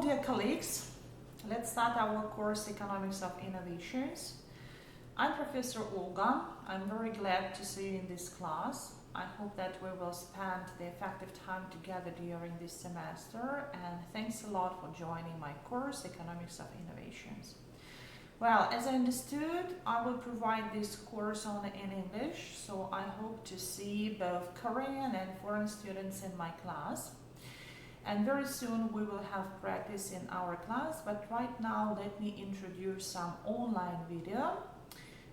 dear colleagues, let's start our course Economics of Innovations. I'm Professor Olga. I'm very glad to see you in this class. I hope that we will spend the effective time together during this semester, and thanks a lot for joining my course Economics of Innovations. Well, as I understood, I will provide this course only in English, so I hope to see both Korean and foreign students in my class. And very soon we will have practice in our class, but right now let me introduce some online video.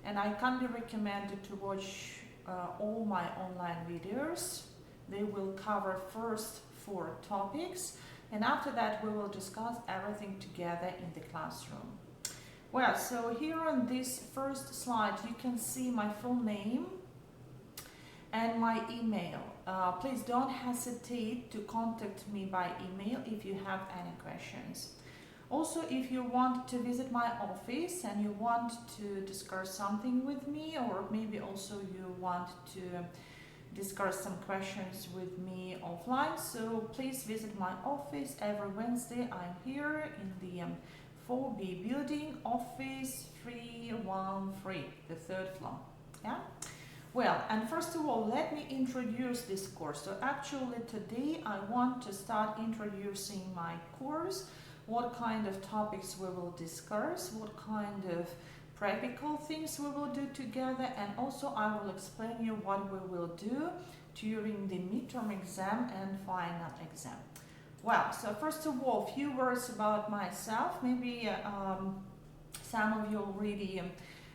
And I kindly recommend you to watch all my online videos. They will cover first 4 topics, and after that we will discuss everything together in the classroom. Well, so here on this first slide you can see my full name and my email. Please don't hesitate to contact me by email if you have any questions. Also, if you want to visit my office and you want to discuss something with me, or maybe also you want to discuss some questions with me offline, so please visit my office every Wednesday. I'm here in the 4B building, office 313, the 3rd floor. Yeah. Well, and first of all, let me introduce this course. So actually today I want to start introducing my course, what kind of topics we will discuss, what kind of practical things we will do together, and also I will explain you what we will do during the midterm exam and final exam. Well, so first of all, a few words about myself. Maybe some of you already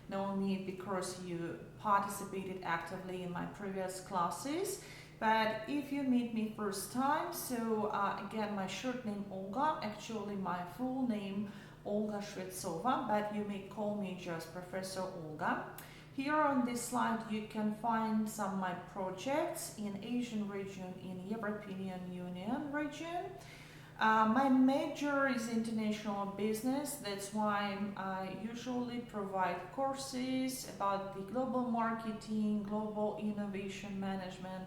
know me because you participated actively in my previous classes, but if you meet me first time, so again, my short name Olga, actually my full name Olga Shvetsova, but you may call me just Professor Olga. Here on this slide you can find some of my projects in Asian region, in European Union region. My major is international business. That's why I usually provide courses about the global marketing, global innovation management,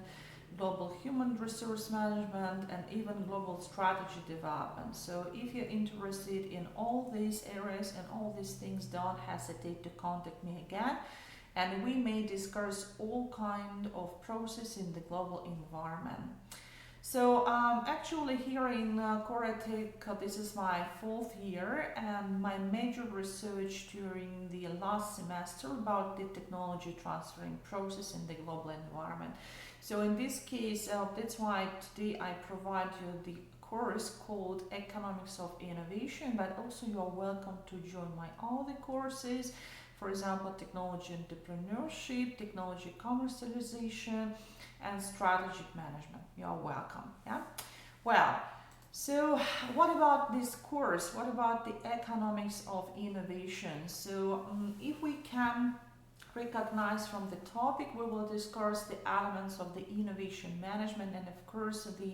global human resource management, and even global strategy development. So if you're interested in all these areas and all these things, don't hesitate to contact me again, and we may discuss all kind of process in the global environment. So actually here in Koretech, this is my 4th year, and my major research during the last semester about the technology transferring process in the global environment. So in this case, that's why today I provide you the course called Economics of Innovation, but also you are welcome to join my other courses, for example, technology entrepreneurship, technology commercialization, and strategic management. You're welcome. Yeah. Well, so what about this course? What about the economics of innovation? So if we can recognize from the topic, we will discuss the elements of the innovation management and of course the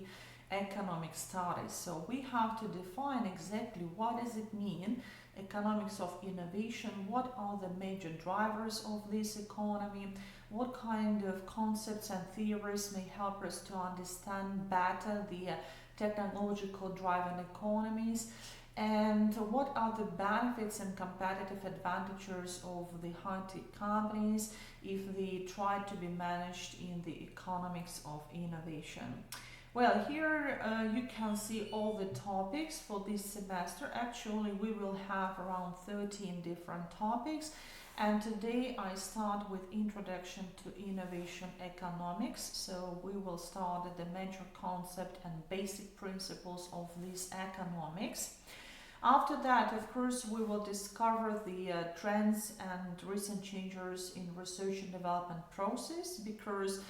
economic studies. So we have to define exactly what does it mean, economics of innovation, what are the major drivers of this economy, what kind of concepts and theories may help us to understand better the technological driven economies, and what are the benefits and competitive advantages of the high-tech companies if they try to be managed in the economics of innovation. Well, here you can see all the topics for this semester. Actually, we will have around 13 different topics, and today I start with Introduction to Innovation Economics. So we will start at the major concept and basic principles of this economics. After that, of course, we will discover the trends and recent changes in research and development process, because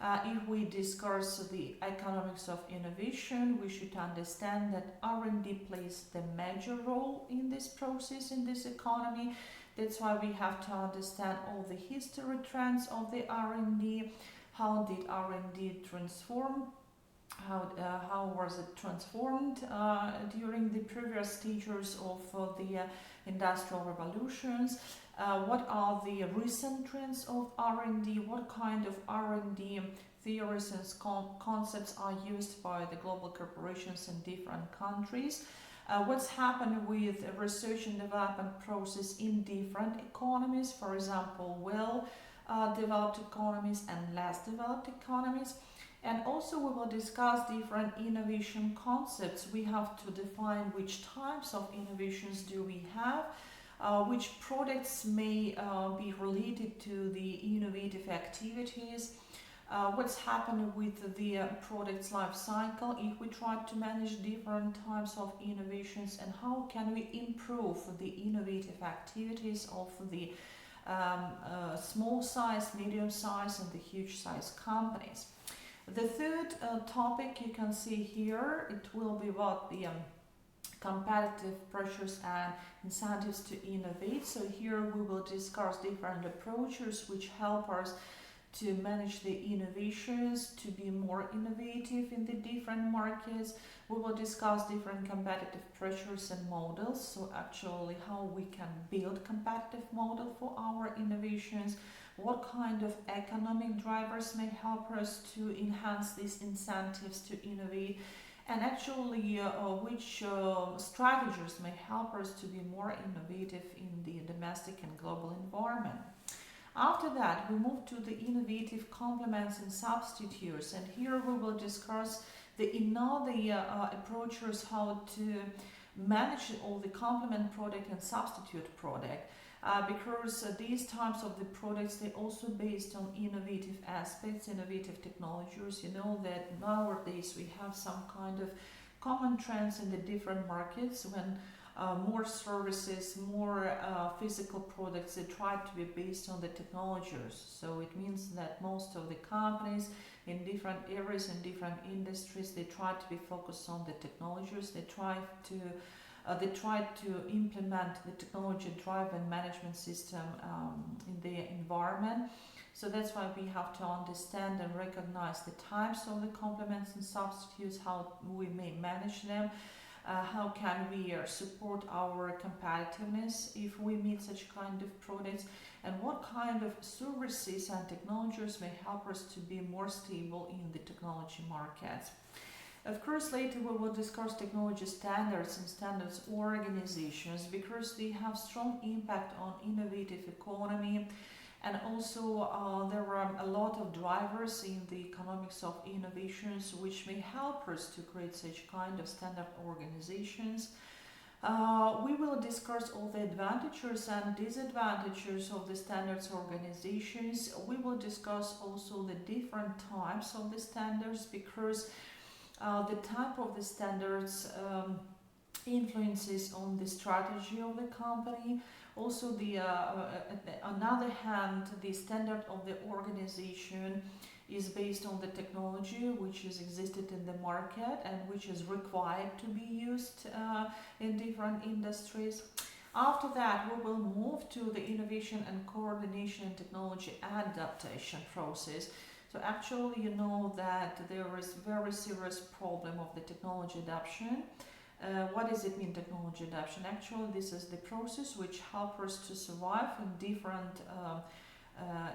if we discuss the economics of innovation, we should understand that R&D plays the major role in this process, in this economy. That's why we have to understand all the history trends of the R&D, how did R&D transform, how was it transformed during the previous stages of the industrial revolutions, what are the recent trends of R&D, what kind of R&D theories and concepts are used by the global corporations in different countries, What's happened with research and development process in different economies, for example, developed economies and less developed economies. And also we will discuss different innovation concepts. We have to define which types of innovations do we have, which products may be related to the innovative activities, what's happened with the product's life cycle if we try to manage different types of innovations, and how can we improve the innovative activities of the small size, medium size and the huge size companies. The third topic you can see here, it will be about the competitive pressures and incentives to innovate. So here we will discuss different approaches which help us to manage the innovations, to be more innovative in the different markets. We will discuss different competitive pressures and models, so actually how we can build competitive model for our innovations, what kind of economic drivers may help us to enhance these incentives to innovate, and actually which strategies may help us to be more innovative in the domestic and global environment. After that, we move to the innovative complements and substitutes, and here we will discuss the approaches how to manage all the complement product and substitute product, because these types of the products, they also based on innovative aspects, innovative technologies. You know that nowadays we have some kind of common trends in the different markets when more services, more physical products, they try to be based on the technologies. So it means that most of the companies in different areas and different industries, they try to be focused on the technologies. They try to implement the technology driven management system in their environment. So that's why we have to understand and recognize the types of the complements and substitutes, how we may manage them. How can we support our competitiveness if we meet such kind of products, and what kind of services and technologies may help us to be more stable in the technology markets. Of course, later we will discuss technology standards and standards organizations, because they have strong impact on innovative economy. And also there are a lot of drivers in the economics of innovations which may help us to create such kind of standard organizations. We will discuss all the advantages and disadvantages of the standards organizations. We will discuss also the different types of the standards, because the type of the standards influences on the strategy of the company. Also, on the other hand, the standard of the organization is based on the technology which is existed in the market and which is required to be used in different industries. After that, we will move to the innovation and coordination and technology adaptation process. So actually, you know that there is very serious problem of the technology adoption. What does it mean, technology adoption? Actually, this is the process which helps us to survive in different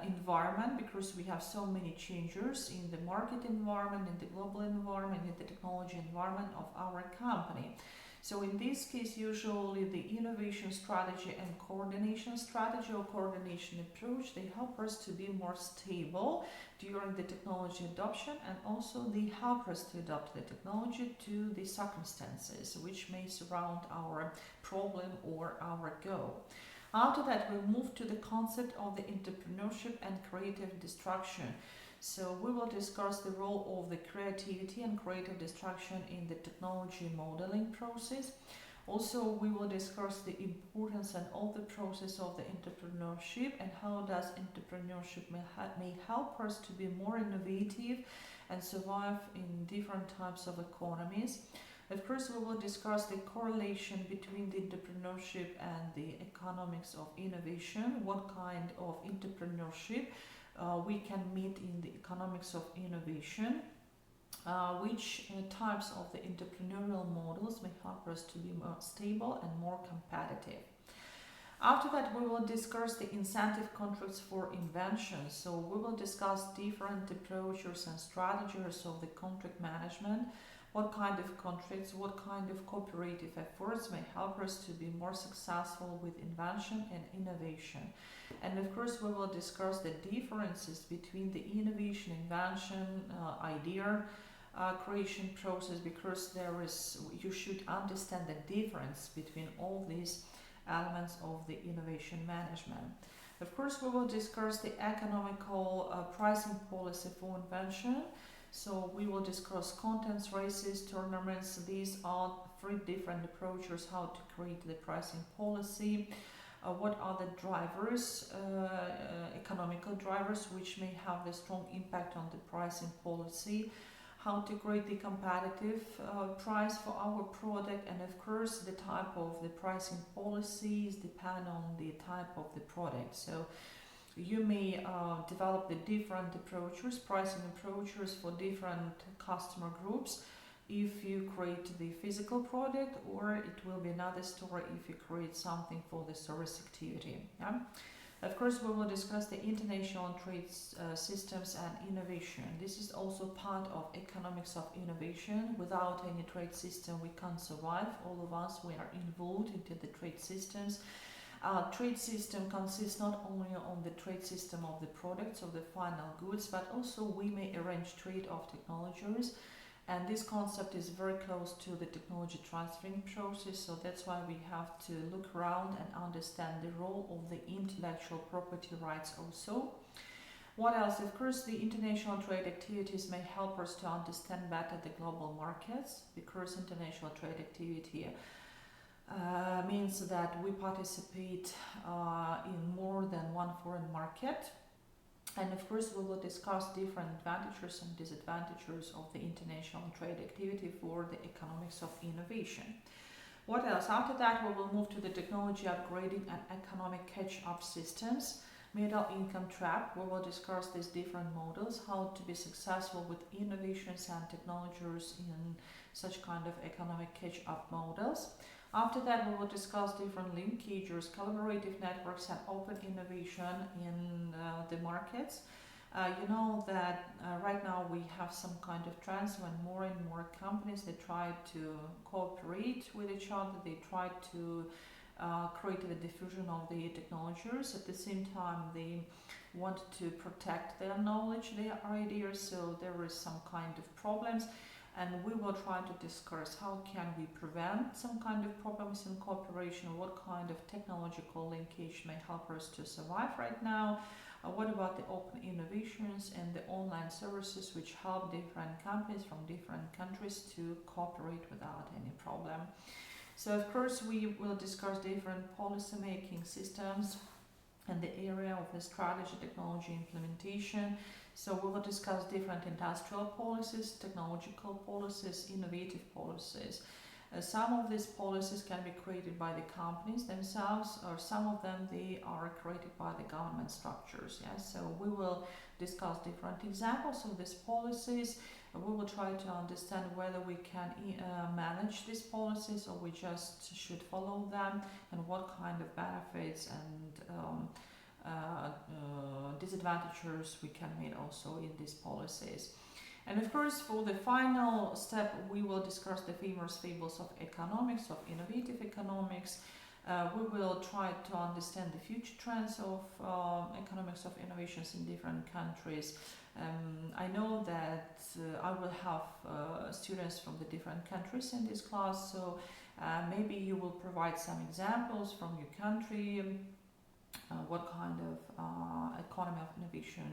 environment, because we have so many changes in the market environment, in the global environment, in the technology environment of our company. So in this case, usually the innovation strategy and coordination strategy or coordination approach, they help us to be more stable during the technology adoption, and also they help us to adopt the technology to the circumstances which may surround our problem or our goal. After that, we move to the concept of the entrepreneurship and creative destruction. So we will discuss the role of the creativity and creative destruction in the technology modeling process. Also, we will discuss the importance and all the process of the entrepreneurship, and how does entrepreneurship may help us to be more innovative and survive in different types of economies. Of course, we will discuss the correlation between the entrepreneurship and the economics of innovation, what kind of entrepreneurship we can meet in the economics of innovation, which types of the entrepreneurial models may help us to be more stable and more competitive. After that, we will discuss the incentive contracts for inventions. So we will discuss different approaches and strategies of the contract management, what kind of contracts, what kind of cooperative efforts may help us to be more successful with invention and innovation. And of course, we will discuss the differences between the innovation, invention, idea creation process, because you should understand the difference between all these elements of the innovation management. Of course, we will discuss the economical pricing policy for invention. So we will discuss contents, races, tournaments. These are three different approaches how to create the pricing policy. What are the drivers, economical drivers, which may have a strong impact on the pricing policy, how to create the competitive price for our product, and of course the type of the pricing policies depend on the type of the product. So you may develop the different approaches, pricing approaches for different customer groups if you create the physical product, or it will be another story if you create something for the service activity. Yeah? Of course, we will discuss the international trade systems and innovation. This is also part of economics of innovation. Without any trade system, we can't survive. All of us, we are involved into the trade systems. Trade system consists not only on the trade system of the products, of the final goods, but also we may arrange trade of technologies. And this concept is very close to the technology transferring process, so that's why we have to look around and understand the role of the intellectual property rights also. What else? Of course, the international trade activities may help us to understand better the global markets, because international trade activity means that we participate in more than one foreign market. And of course, we will discuss different advantages and disadvantages of the international trade activity for the economics of innovation. What else? After that, we will move to the technology upgrading and economic catch-up systems. Middle income trap. We will discuss these different models, how to be successful with innovations and technologies in such kind of economic catch-up models. After that, we will discuss different linkages, collaborative networks, and open innovation in the markets. You know that right now we have some kind of trends when more and more companies, they try to cooperate with each other, they try to create the diffusion of the technologies. At the same time, they want to protect their knowledge, their ideas, so there is some kind of problems. And we will try to discuss how can we prevent some kind of problems in cooperation, what kind of technological linkage may help us to survive right now, what about the open innovations and the online services which help different companies from different countries to cooperate without any problem. So of course we will discuss different policy making systems in the area of the strategy, technology implementation. So we will discuss different industrial policies, technological policies, innovative policies. Some of these policies can be created by the companies themselves, or some of them they are created by the government structures. Yes? So we will discuss different examples of these policies. We will try to understand whether we can manage these policies or we just should follow them, and what kind of benefits and disadvantages we can make also in these policies. And of course, for the final step, we will discuss the famous fables of economics, of innovative economics. We will try to understand the future trends of economics of innovations in different countries. I know that I will have students from the different countries in this class, so maybe you will provide some examples from your country. What kind of economy of innovation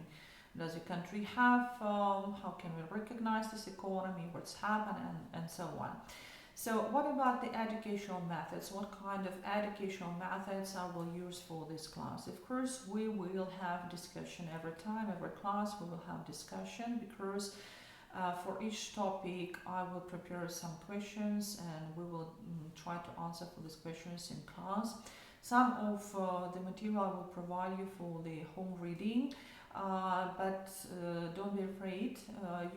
does your country have? How can we recognize this economy? What's happened, and so on. So what about the educational methods? What kind of educational methods I will use for this class? Of course, we will have discussion every time, every class we will have discussion, because for each topic I will prepare some questions and we will try to answer for these questions in class. Some of the material I will provide you for the home reading, but don't be afraid.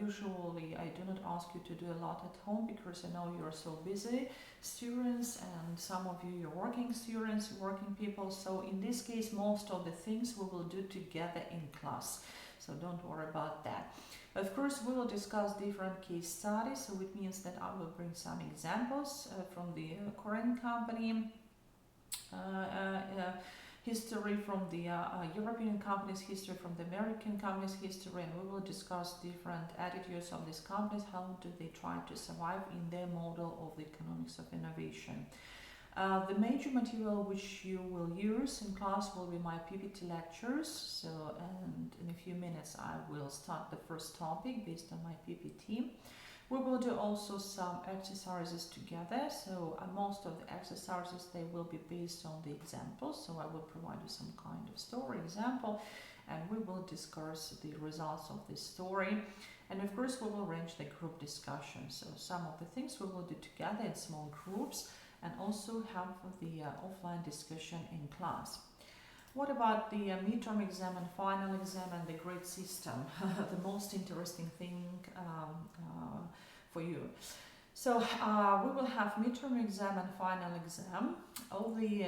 Usually I do not ask you to do a lot at home, because I know you are so busy students, and some of you are working students, working people. So in this case, most of the things we will do together in class. so don't worry about that. Of course, we will discuss different case studies, so it means that I will bring some examples from the current company, history from the European companies, history from the American companies, history, and we will discuss different attitudes of these companies, how do they try to survive in their model of the economics of innovation. The major material which you will use in class will be my PPT lectures, so and in a few minutes I will start the first topic based on my PPT. We will do also some exercises together, so most of the exercises they will be based on the examples, so I will provide you some kind of story example and we will discuss the results of this story, and of course we will arrange the group discussion, so some of the things we will do together in small groups and also have the offline discussion in class. What about the midterm exam and final exam and the grade system? The most interesting thing for you. So we will have midterm exam and final exam. All the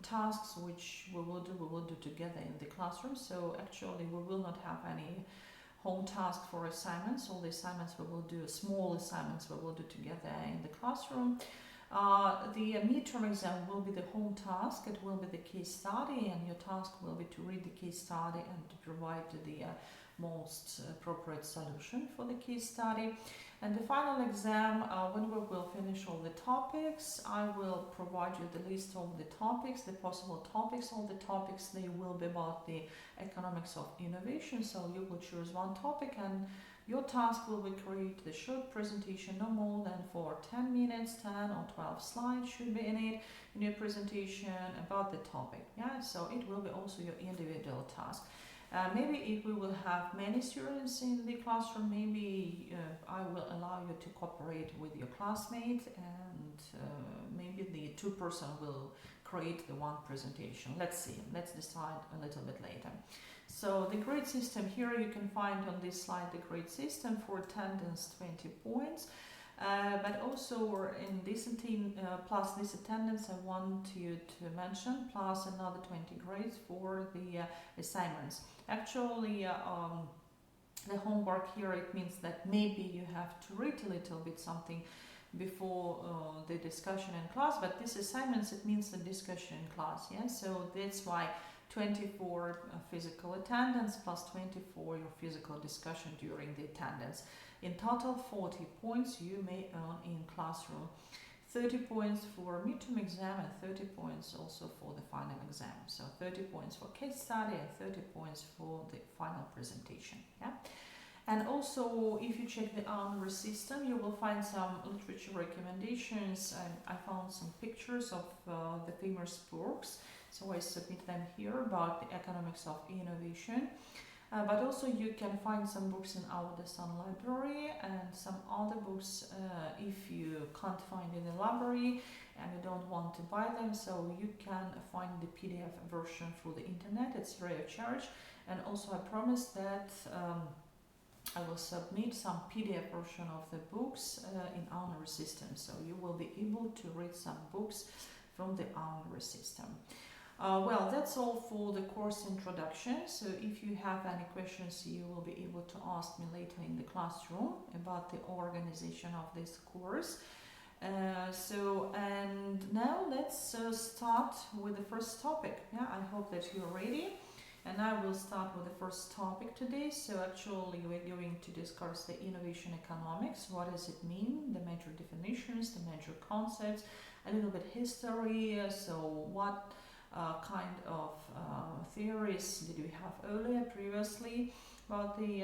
tasks which we will do together in the classroom. So actually we will not have any home task for assignments. All the assignments we will do, small assignments we will do together in the classroom. The midterm exam will be the home task, it will be the case study, and your task will be to read the case study and to provide the most appropriate solution for the case study. And the final exam, when we will finish all the topics, I will provide you the list of the topics, the possible topics. All the topics, they will be about the economics of innovation, so you will choose one topic and your task will be create the short presentation, no more than for 10 minutes, 10 or 12 slides should be in it, in your presentation about the topic. Yeah, so it will be also your individual task. Maybe if we will have many students in the classroom, maybe I will allow you to cooperate with your classmate, and maybe the two person will create the one presentation. Let's see, let's decide a little bit later. So the grade system, here you can find on this slide the grade system for attendance 20 points, but also in this plus this attendance I want you to mention plus another 20 grades for the assignments. Actually the homework here, it means that maybe you have to read a little bit something before the discussion in class, but this assignments, it means the discussion in class, yeah, so that's why 24 physical attendance plus 24 your physical discussion during the attendance. In total 40 points you may earn in classroom. 30 points for midterm exam and 30 points also for the final exam. So 30 points for case study and 30 points for the final presentation. Yeah. And also, if you check the honor system, you will find some literature recommendations. I found some pictures of the famous books, so I submit them here about the economics of innovation. But also you can find some books in our Sun library and some other books if you can't find in the library and you don't want to buy them, so you can find the PDF version through the internet. It's free of charge. And also I promise that I will submit some PDF version of the books in honor system, so you will be able to read some books from the honor system. Well, that's all for the course introduction. So if you have any questions, you will be able to ask me later in the classroom about the organization of this course. And now let's start with the first topic. Yeah, I hope that you're ready. And I will start with the first topic today. So actually we're going to discuss the innovation economics. What does it mean? The major definitions, the major concepts, a little bit history. So what kind of theories did we have earlier, previously, about the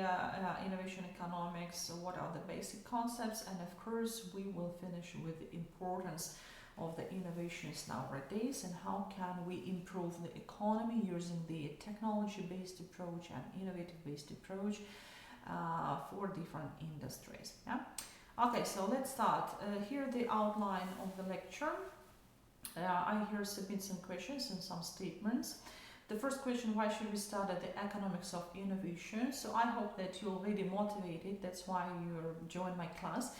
innovation economics, what are the basic concepts, and of course we will finish with the importance of the innovations nowadays and how can we improve the economy using the technology-based approach and innovative-based approach for different industries. Yeah? Okay, so let's start. Here the outline of the lecture. I here submit some questions and some statements. The first question, why should we study the economics of innovation? So I hope that you're already motivated, that's why you joined my class.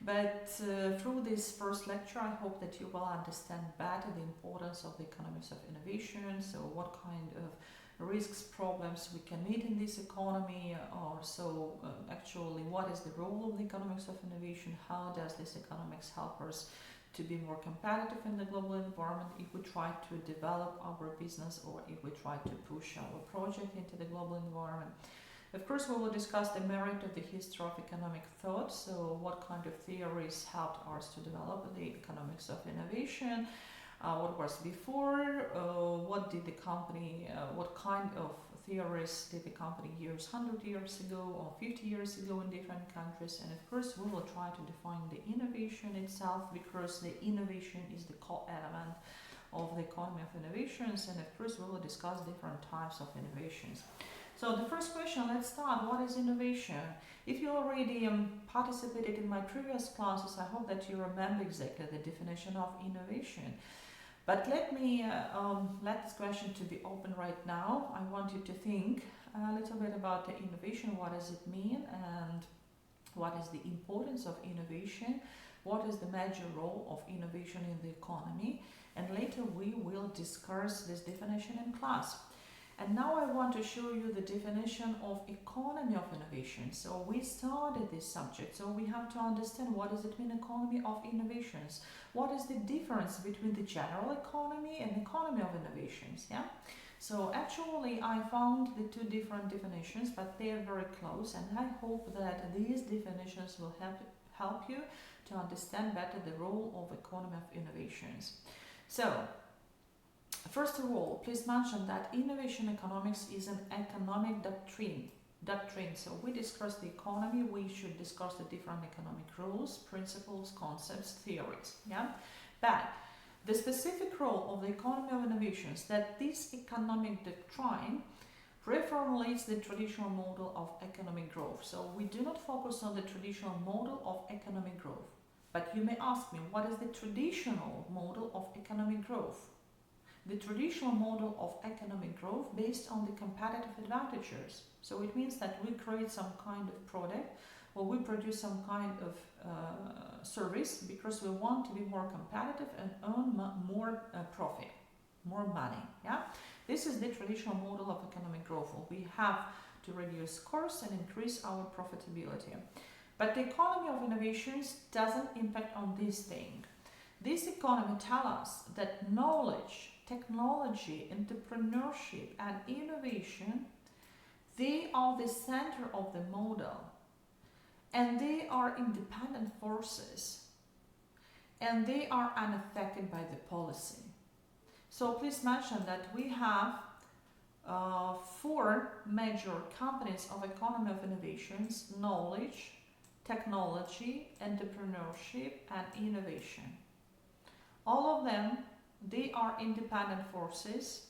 But through this first lecture, I hope that you will understand better the importance of the economics of innovation, so what kind of risks, problems we can meet in this economy, or so actually what is the role of the economics of innovation, how does this economics help us to be more competitive in the global environment if we try to develop our business or if we try to push our project into the global environment. Of course, we will discuss the merit of the history of economic thought, so what kind of theories helped us to develop the economics of innovation, what was before, what did the company, what kind of theories did the company use 100 years ago or 50 years ago in different countries. And of course we will try to define the innovation itself, because the innovation is the core element of the economy of innovations. And of course we will discuss different types of innovations. So the first question, let's start. What is innovation? If you already participated in my previous classes, I hope that you remember exactly the definition of innovation. But let me let this question to be open right now. I want you to think a little bit about the innovation. What does it mean, and what is the importance of innovation? What is the major role of innovation in the economy? And later we will discuss this definition in class. And now I want to show you the definition of economy of innovation. So we started this subject, so we have to understand what does it mean economy of innovations. What is the difference between the general economy and economy of innovations? Yeah. So actually I found the two different definitions, but they are very close, and I hope that these definitions will help you to understand better the role of economy of innovations. So first of all, please mention that innovation economics is an economic doctrine. So we discuss the economy, we should discuss the different economic rules, principles, concepts, theories. Yeah, but the specific role of the economy of innovations, that this economic doctrine reformulates the traditional model of economic growth. So we do not focus on the traditional model of economic growth. But you may ask me, what is the traditional model of economic growth? The traditional model of economic growth based on the competitive advantages. So it means that we create some kind of product, or we produce some kind of service because we want to be more competitive and earn more profit, more money. Yeah, this is the traditional model of economic growth. We have to reduce costs and increase our profitability. But the economy of innovations doesn't impact on this thing. This economy tells us that knowledge, technology, entrepreneurship, and innovation, they are the center of the model, and they are independent forces, and they are unaffected by the policy. So please mention that we have 4 major companies of economy of innovations: knowledge, technology, entrepreneurship, and innovation. All of them, they are independent forces.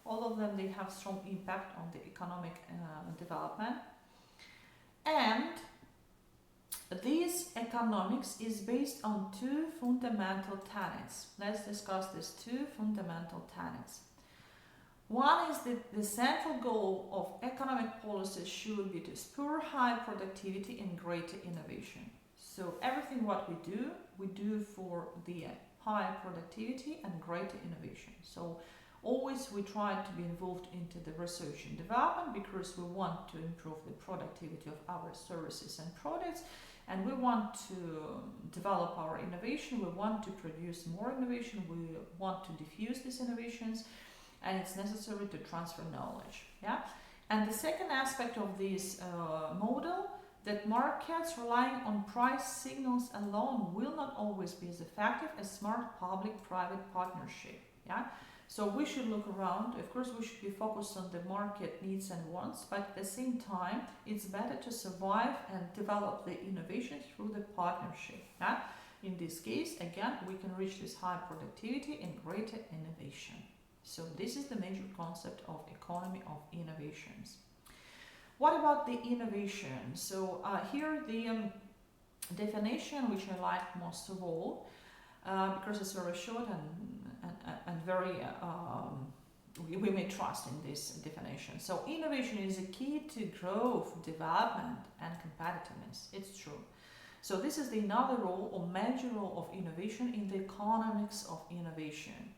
All of them, they have strong impact on the economic development. And this economics is based on 2 fundamental tenets. Let's discuss these 2 fundamental tenets. One is that the central goal of economic policies should be to spur high productivity and greater innovation. So everything what we do for the high productivity and greater innovation. So always we try to be involved into the research and development because we want to improve the productivity of our services and products, and we want to develop our innovation, we want to produce more innovation, we want to diffuse these innovations, and it's necessary to transfer knowledge. Yeah. And the second aspect of this model, that markets relying on price signals alone will not always be as effective as smart public-private partnership. Yeah. So we should look around. Of course, we should be focused on the market needs and wants, but at the same time, it's better to survive and develop the innovation through the partnership. Yeah. In this case, again, we can reach this high productivity and greater innovation. So this is the major concept of economy of innovations. What about the innovation? So here the definition, which I like most of all, because it's very short and very, we may trust in this definition. So innovation is a key to growth, development, and competitiveness. It's true. So this is another role or major role of innovation in the economics of innovation.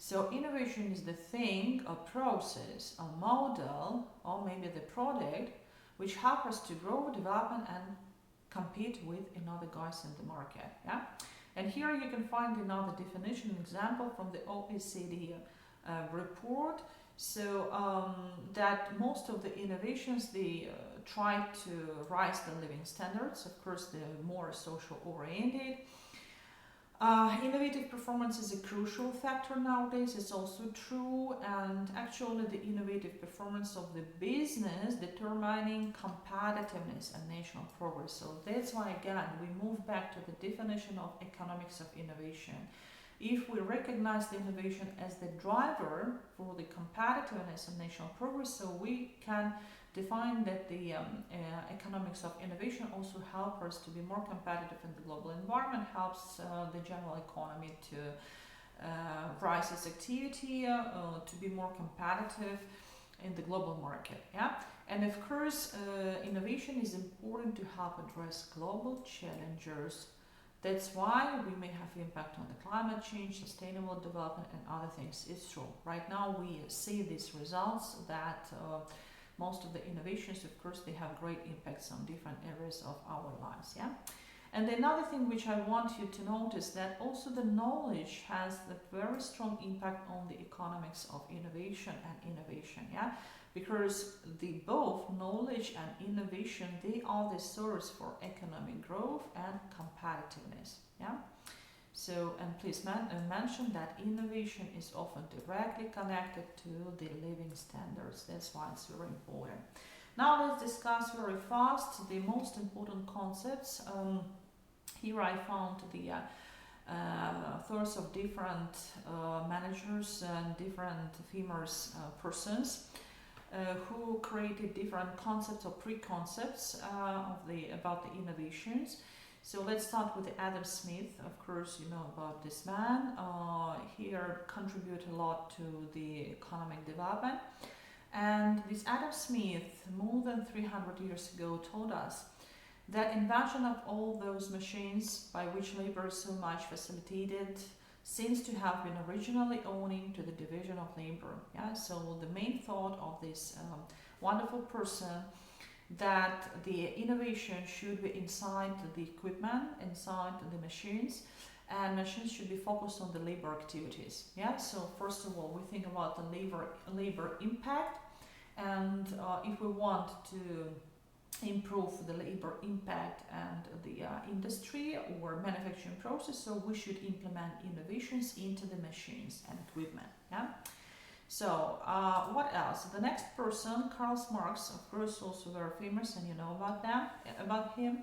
So innovation is the thing, a process, a model, or maybe the product which help us to grow, develop, and compete with another guys in the market. Yeah, and here you can find another definition example from the OECD report. So that most of the innovations, they try to rise the living standards. Of course, they're more social oriented. Innovative performance is a crucial factor nowadays. It's also true, and actually the innovative performance of the business determining competitiveness and national progress. So that's why again we move back to the definition of economics of innovation. If we recognize the innovation as the driver for the competitiveness and national progress, so we can define that the economics of innovation also help us to be more competitive in the global environment, helps the general economy to rise its activity, to be more competitive in the global market. Yeah, and of course, innovation is important to help address global challenges. That's why we may have impact on the climate change, sustainable development, and other things. It's true. Right now, we see these results that most of the innovations, of course, they have great impacts on different areas of our lives. Yeah. And another thing which I want you to notice, that also the knowledge has a very strong impact on the economics of innovation and innovation. Yeah, because the both knowledge and innovation, they are the source for economic growth and competitiveness. Yeah. So, and please mention that innovation is often directly connected to the living standards. That's why it's very important. Now let's discuss very fast the most important concepts. Here I found the thoughts of different managers and different famous persons who created different concepts or preconcepts about the innovations. So let's start with Adam Smith. Of course, you know about this man. Here contribute a lot to the economic development. And this Adam Smith, more than 300 years ago, told us that invention of all those machines by which labor is so much facilitated seems to have been originally owing to the division of labor. Yeah. So the main thought of this wonderful person, that the innovation should be inside the equipment, inside the machines, and machines should be focused on the labor activities. Yeah. So first of all, we think about the labor impact, and if we want to improve the labor impact and the industry or manufacturing process, so we should implement innovations into the machines and equipment. Yeah. So what else? The next person, Karl Marx, of course, also very famous, and you know about him.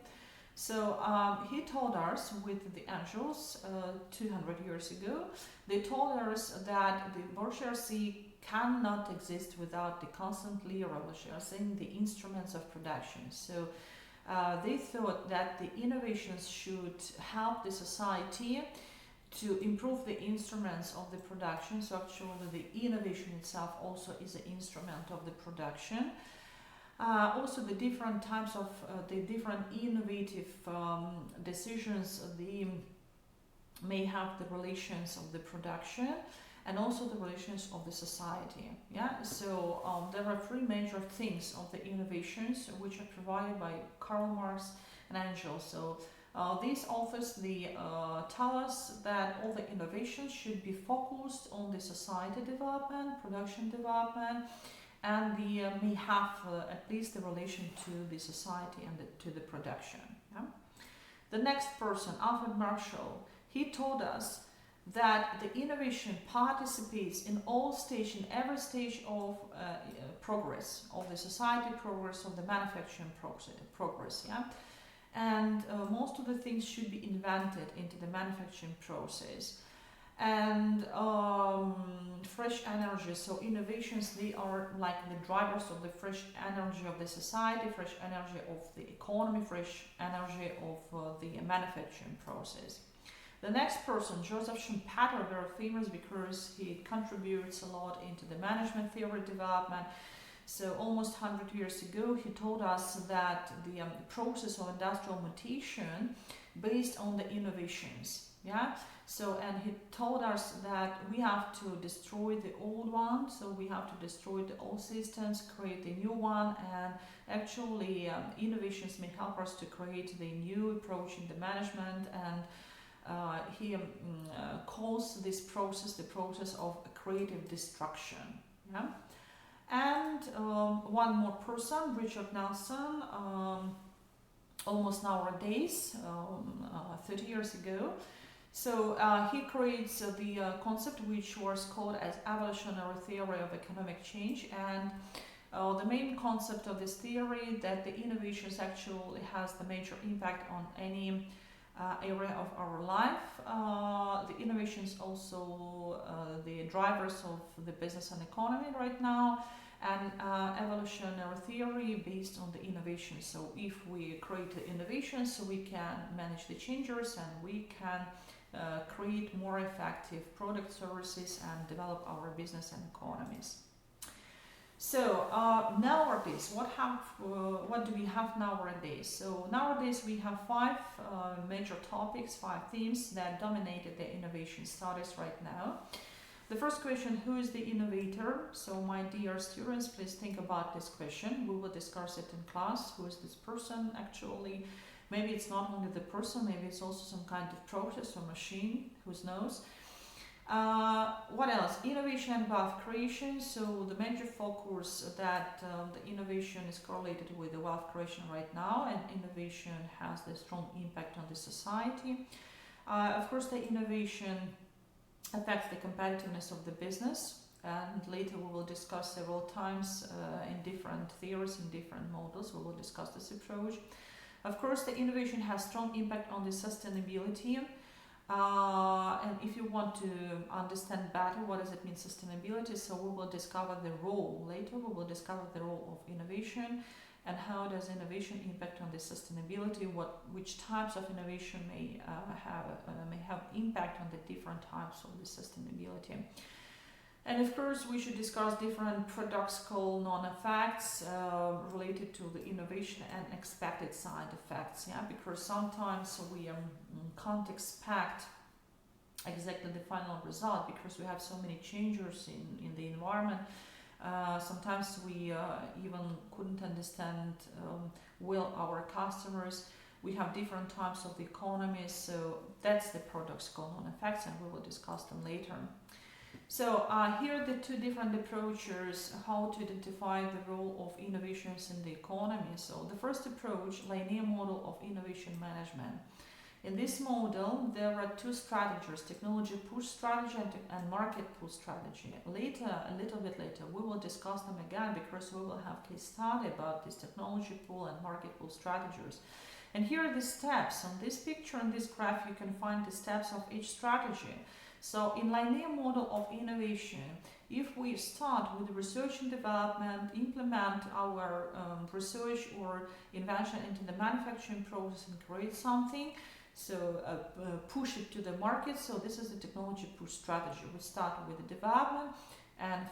So he told us with the angels 200 years ago, they told us that the bourgeoisie cannot exist without the constantly revolutionizing the instruments of production. So they thought that the innovations should help the society to improve the instruments of the production. So actually the innovation itself also is an instrument of the production. Also the different types of the different innovative decisions, they may have the relations of the production and also the relations of the society. Yeah. So there are three major things of the innovations which are provided by Karl Marx and Engels. So these authors, they tell us that all the innovations should be focused on the society development, production development, and they may have at least a relation to the society and to the production. Yeah? The next person, Alfred Marshall, he told us that the innovation participates in all stage, in every stage of progress, of the society progress, of the manufacturing progress. Yeah. And most of the things should be invented into the manufacturing process. And fresh energy, so innovations, they are like the drivers of the fresh energy of the society, fresh energy of the economy, fresh energy of the manufacturing process. The next person, Joseph Schumpeter, very famous because he contributes a lot into the management theory development. So almost 100 years ago, he told us that the process of industrial mutation based on the innovations. Yeah. So, and he told us that we have to destroy the old one, so we have to destroy the old systems, create a new one, and actually innovations may help us to create the new approach in the management, and he calls this process the process of creative destruction. Yeah? And one more person, Richard Nelson, almost nowadays, 30 years ago. So he creates the concept which was called as evolutionary theory of economic change, and the main concept of this theory that the innovations actually has the major impact on any area of our life. The innovations also the drivers of the business and economy right now, and evolutionary theory based on the innovation. So if we create the innovations, so we can manage the changes, and we can create more effective product services and develop our business and economies. So nowadays, what do we have nowadays? So nowadays we have five major topics, five themes that dominated the innovation studies right now. The first question, who is the innovator? So my dear students, please think about this question. We will discuss it in class. Who is this person actually? Maybe it's not only the person, maybe it's also some kind of process or machine, who knows. What else? Innovation and wealth creation. So the major focus that the innovation is correlated with the wealth creation right now, and innovation has the strong impact on the society. Of course, the innovation affects the competitiveness of the business, and later we will discuss several times in different theories, in different models, we will discuss this approach. Of course, the innovation has strong impact on the sustainability. And if you want to understand better what does it mean sustainability, so we will discover the role later. We will discover the role of innovation and how does innovation impact on the sustainability. Which types of innovation may have impact on the different types of the sustainability. And of course, we should discuss different paradoxical non-effects related to the innovation and expected side effects. Yeah, because sometimes we can't expect exactly the final result because we have so many changes in the environment. Sometimes we even couldn't understand well our customers. We have different types of the economies, so that's the paradoxical non-effects, and we will discuss them later. So here are the two different approaches how to identify the role of innovations in the economy. So the first approach, linear model of innovation management. In this model, there are two strategies, technology push strategy and market pull strategy. Later, a little bit later, we will discuss them again because we will have case study about this technology pull and market pull strategies. And here are the steps. On this picture, on this graph, you can find the steps of each strategy. So in linear model of innovation, if we start with research and development, implement our research or invention into the manufacturing process and create something, so push it to the market. So this is the technology push strategy. We start with the development and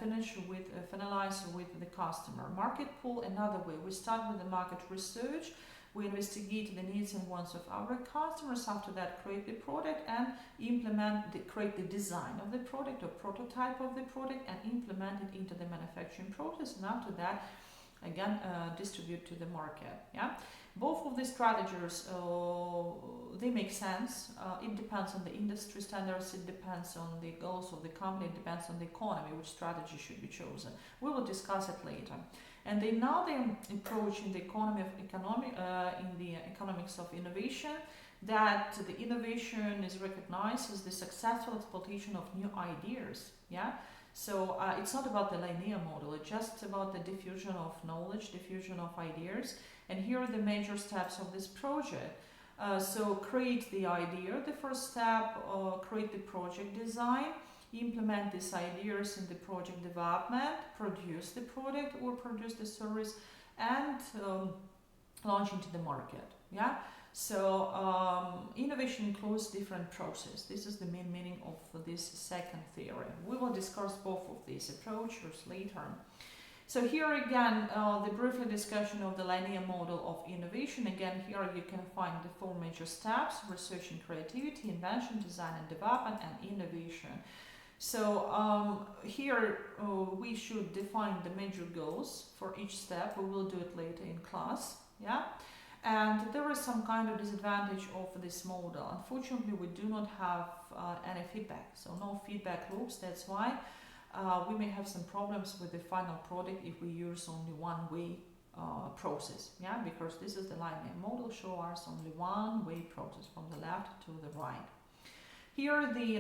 finalize with the customer. Market pull, another way. We start with the market research. We investigate the needs and wants of our customers. After that, create the product and create the design of the product or prototype of the product and implement it into the manufacturing process. And after that, again, distribute to the market. Yeah, both of these strategies they make sense. It depends on the industry standards. It depends on the goals of the company. It depends on the economy which strategy should be chosen. We will discuss it later. And now they approach in the economics of innovation that the innovation is recognized as the successful exploitation of new ideas. Yeah, so it's not about the linear model. It's just about the diffusion of knowledge, diffusion of ideas. And here are the major steps of this project. So create the idea. The first step, create the project design. Implement these ideas in the project development, produce the product or produce the service, and launch into the market. Yeah. So innovation includes different processes. This is the main meaning of this second theory. We will discuss both of these approaches later. So here again, the briefly discussion of the linear model of innovation. Again, here you can find the four major steps: research and creativity, invention, design and development, and innovation. So here we should define the major goals for each step. We will do it later in class. Yeah. And there is some kind of disadvantage of this model. Unfortunately, we do not have any feedback, so no feedback loops. That's why we may have some problems with the final product if we use only one-way process. Yeah, because this is the linear model, shows us only one-way process from the left to the right. Here the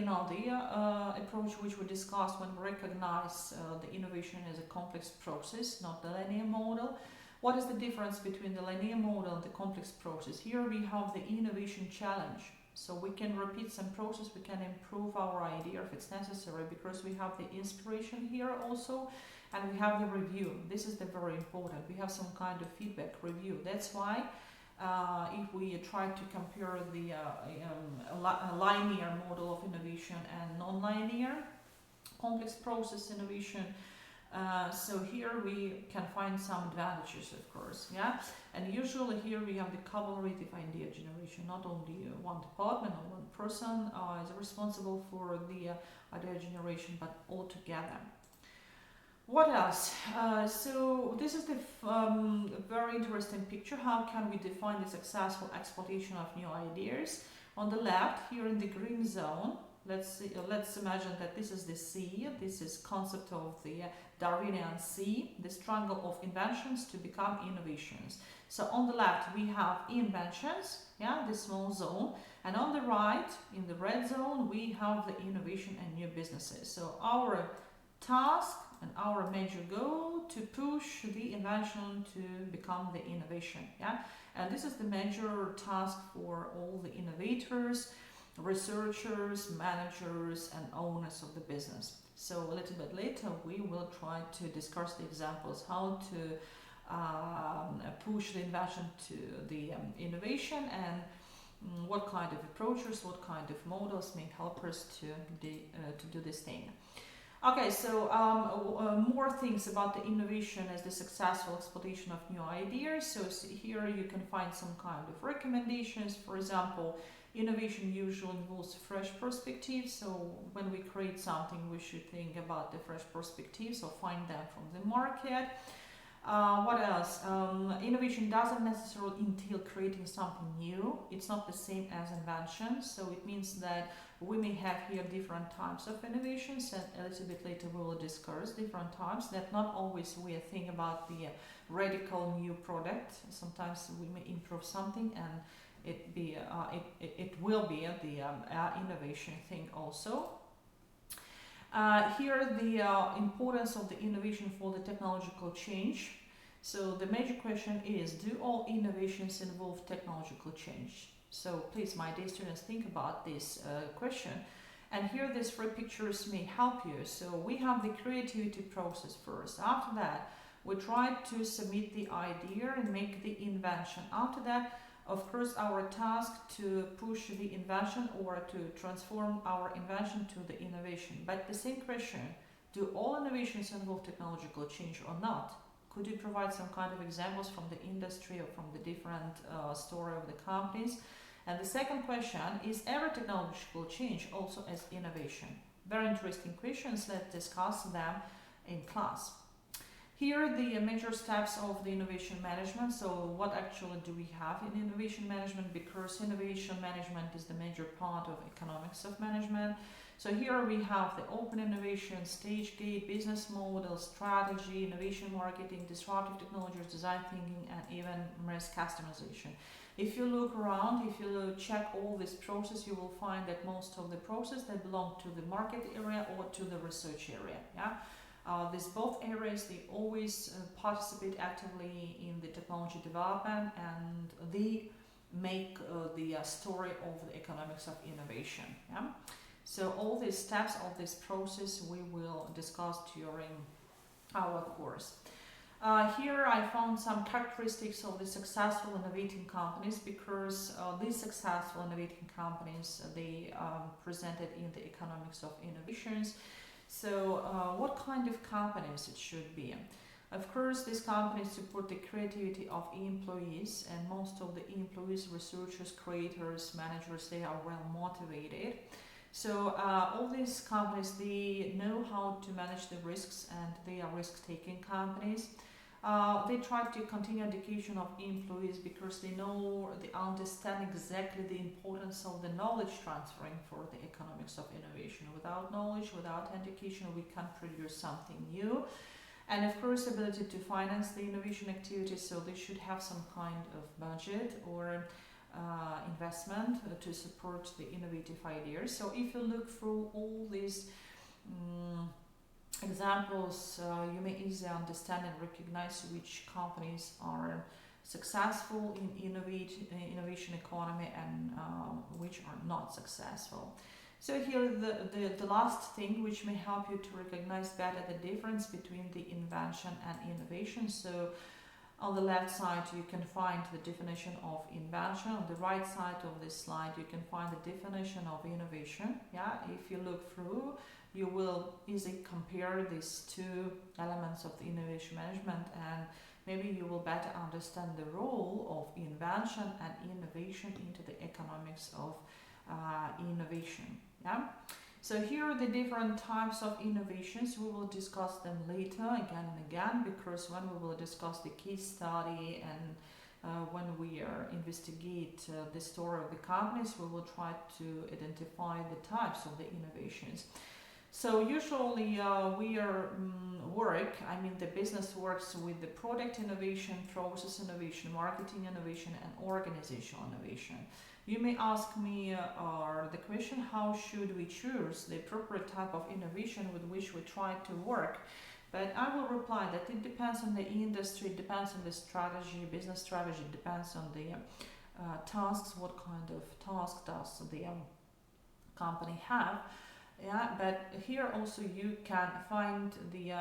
approach which we discussed when we recognize the innovation as a complex process, not the linear model. What is the difference between the linear model and the complex process? Here we have the innovation challenge. So we can repeat some process, we can improve our idea if it's necessary, because we have the inspiration here also, and we have the review. This is the very important. We have some kind of feedback review. That's why if we try to compare the linear model of innovation and non-linear complex process innovation, so here we can find some advantages, of course, yeah. And usually here we have the collaborative idea generation. Not only one department or one person is responsible for the idea generation, but all together. What else? So this is the very interesting picture. How can we define the successful exploitation of new ideas? On the left, here in the green zone, let's imagine that this is the sea. This is concept of the Darwinian sea, the struggle of inventions to become innovations. So on the left we have inventions, yeah, the small zone, and on the right, in the red zone, we have the innovation and new businesses. So our task and our major goal to push the invention to become the innovation, yeah. And this is the major task for all the innovators, researchers, managers, and owners of the business. So a little bit later we will try to discuss the examples how to push the invention to the innovation, and what kind of approaches, what kind of models may help us to do this thing. Okay, so more things about the innovation as the successful exploitation of new ideas. So here you can find some kind of recommendations. For example, innovation usually involves fresh perspectives. So when we create something, we should think about the fresh perspectives or find them from the market. What else? Innovation doesn't necessarily entail creating something new. It's not the same as invention. So it means that we may have here different types of innovations, and a little bit later we will discuss different types. That not always we think about the radical new product. Sometimes we may improve something, and it will be the innovation thing also. Here the importance of the innovation for the technological change. So the major question is, do all innovations involve technological change? So please, my dear students, think about this question. And here these three pictures may help you. So we have the creativity process first. After that, we try to submit the idea and make the invention. After that, of course, our task to push the invention or to transform our invention to the innovation. But the same question, do all innovations involve technological change or not? Could you provide some kind of examples from the industry or from the different story of the companies? And the second question, is every technological change also as innovation? Very interesting questions. Let's discuss them in class. Here are the major steps of the innovation management. So what actually do we have in innovation management? Because innovation management is the major part of economics of management. So here we have the open innovation, stage gate, business model, strategy, innovation marketing, disruptive technologies, design thinking, and even risk customization. If you look around, if you check all this process, you will find that most of the process that belong to the market area or to the research area. Yeah. These both areas, they always participate actively in the technology development, and they make the story of the economics of innovation. Yeah? So all these steps of this process we will discuss during our course. Here I found some characteristics of the successful innovating companies, because these successful innovating companies, they presented in the economics of innovations. So what kind of companies it should be? Of course, these companies support the creativity of employees, and most of the employees, researchers, creators, managers, they are well motivated. So all these companies, they know how to manage the risks, and they are risk-taking companies. They try to continue education of employees because they understand exactly the importance of the knowledge transferring for the economics of innovation. Without knowledge, without education, we can't produce something new. And of course, ability to finance the innovation activities, so they should have some kind of budget or investment to support the innovative ideas. So if you look through all these examples, you may easily understand and recognize which companies are successful in innovation economy and which are not successful. So here the last thing which may help you to recognize better the difference between the invention and innovation. So on the left side you can find the definition of invention. On the right side of this slide you can find the definition of innovation. Yeah, if you look through, you will easily compare these two elements of the innovation management, and maybe you will better understand the role of invention and innovation into the economics of innovation. Yeah. So here are the different types of innovations. We will discuss them later again and again, because when we will discuss the case study and when we investigate the story of the companies, we will try to identify the types of the innovations. So usually the business works with the product innovation, process innovation, marketing innovation, and organizational innovation. You may ask me the question, how should we choose the appropriate type of innovation with which we try to work? But I will reply that it depends on the industry, it depends on the strategy, business strategy, it depends on the tasks, what kind of task does the company have. Yeah, but here also you can find the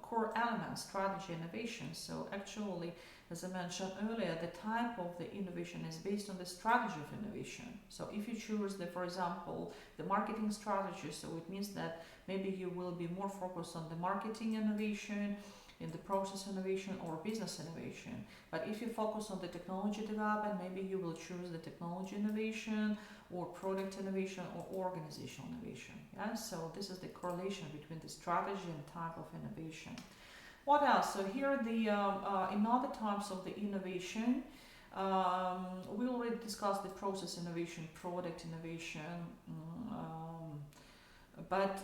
core elements, strategy, innovation. So actually, as I mentioned earlier, the type of the innovation is based on the strategy of innovation. So if you choose for example, the marketing strategy, so it means that maybe you will be more focused on the marketing innovation, in the process innovation or business innovation. But if you focus on the technology development, maybe you will choose the technology innovation or product innovation or organizational innovation. Yeah? So this is the correlation between the strategy and type of innovation. What else? So here are the in other types of the innovation. We already discussed the process innovation, product innovation, but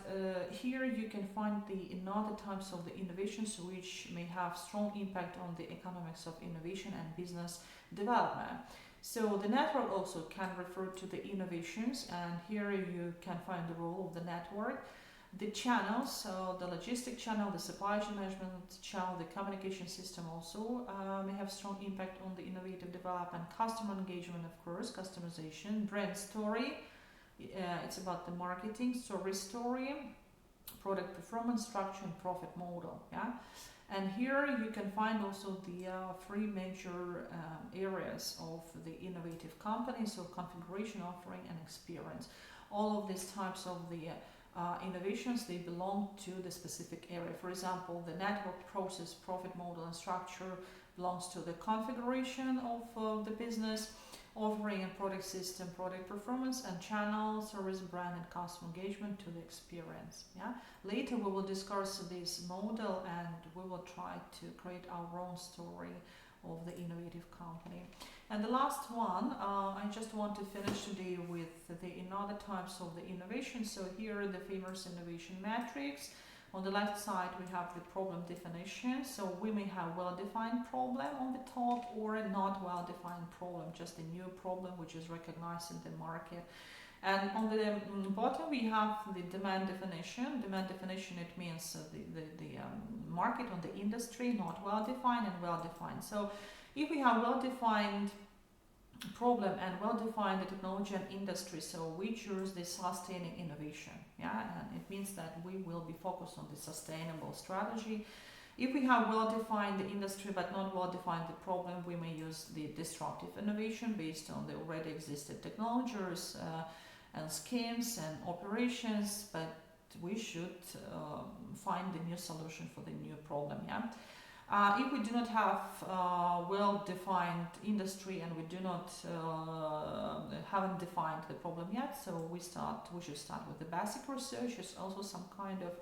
here you can find in other types of the innovations which may have strong impact on the economics of innovation and business development. So the network also can refer to the innovations, and here you can find the role of the network. The channels, so the logistic channel, the supply chain management channel, the communication system also may have strong impact on the innovative development. Customer engagement, of course, customization, brand story, it's about the marketing, service story, product performance, structure, and profit model. Yeah, and here you can find also the three major areas of the innovative company, so configuration, offering, and experience. All of these types of the innovations, they belong to the specific area. For example, the network, process, profit model, and structure belongs to the configuration of the business, offering and product system, product performance, and channel, service, brand, and customer engagement to the experience. Yeah. Later we will discuss this model and we will try to create our own story of the innovative company. And the last one, I just want to finish today with the another types of the innovation. So here are the famous innovation metrics. On the left side we have the problem definition. So we may have well-defined problem on the top or a not well-defined problem, just a new problem which is recognized in the market. And on the bottom we have the demand definition. Demand definition, it means the market on the industry, not well-defined and well-defined. So if we have well-defined problem and well-defined the technology and industry, so we choose the sustaining innovation. Yeah, and it means that we will be focused on the sustainable strategy. If we have well-defined the industry but not well-defined the problem, we may use the disruptive innovation based on the already existed technologies and schemes and operations, but we should find the new solution for the new problem. Yeah. If we do not have well-defined industry and we do not haven't defined the problem yet, so we should start with the basic research. It's also some kind of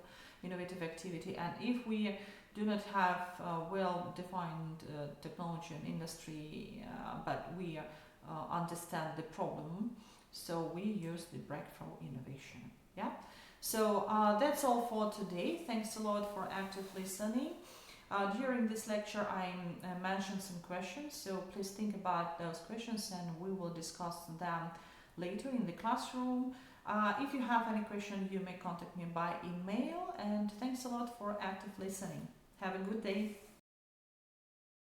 innovative activity. And if we do not have well-defined technology and industry, but we understand the problem, so we use the breakthrough innovation. Yeah. So that's all for today. Thanks a lot for active listening. During this lecture, I mentioned some questions, so please think about those questions and we will discuss them later in the classroom. If you have any question, you may contact me by email, and thanks a lot for active listening. Have a good day.